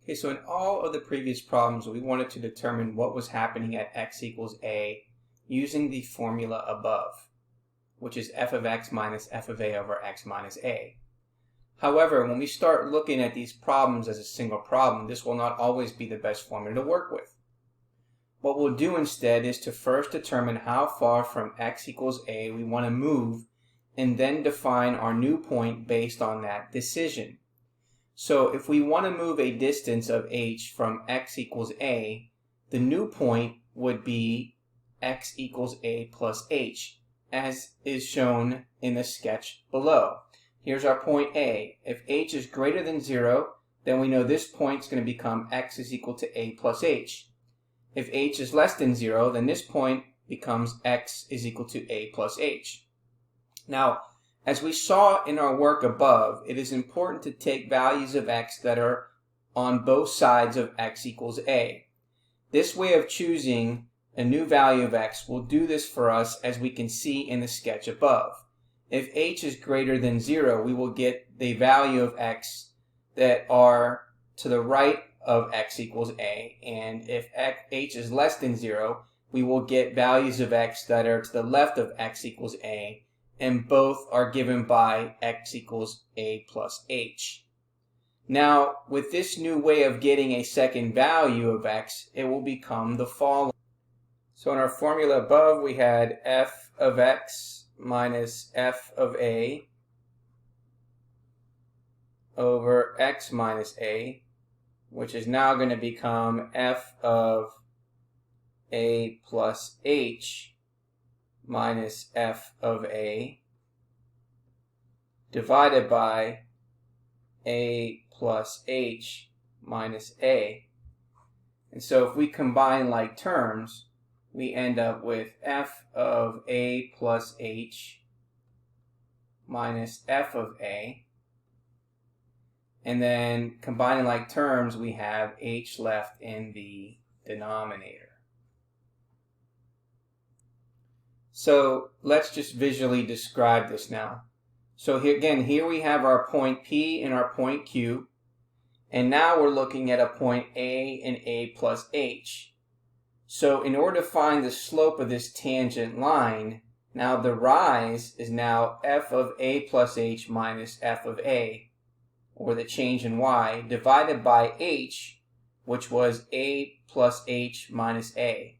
Okay, so in all of the previous problems, we wanted to determine what was happening at x equals a using the formula above, which is f of x minus f of a over x minus a. However, when we start looking at these problems as a single problem, this will not always be the best formula to work with. What we'll do instead is to first determine how far from x equals a we want to move, and then define our new point based on that decision. So if we want to move a distance of h from x equals a, the new point would be x equals a plus h, as is shown in the sketch below. Here's our point A. If h is greater than 0, then we know this point is going to become x is equal to a plus h. If h is less than 0, then this point becomes x is equal to a plus h. Now, as we saw in our work above, it is important to take values of x that are on both sides of x equals a. This way of choosing a new value of x will do this for us, as we can see in the sketch above. If h is greater than 0, we will get the value of x that are to the right of x equals a, and if h is less than 0, we will get values of x that are to the left of x equals a, and both are given by x equals a plus h. Now, with this new way of getting a second value of x, it will become the following. So in our formula above, we had f of x minus f of a over x minus a, which is now going to become f of a plus h minus f of a divided by a plus h minus a. And so if we combine like terms, we end up with f of a plus h minus f of a. And then combining like terms, we have h left in the denominator. So let's just visually describe this now. So here we have our point P and our point Q. And now we're looking at a point A and A plus H. So in order to find the slope of this tangent line, now the rise is now f of a plus h minus f of a, or the change in y, divided by h, which was a plus h minus a.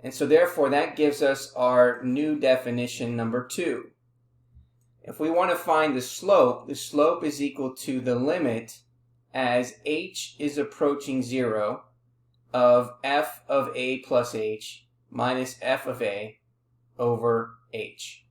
And so therefore that gives us our new definition number 2. If we want to find the slope is equal to the limit as h is approaching 0 of f of a plus h minus f of a over h.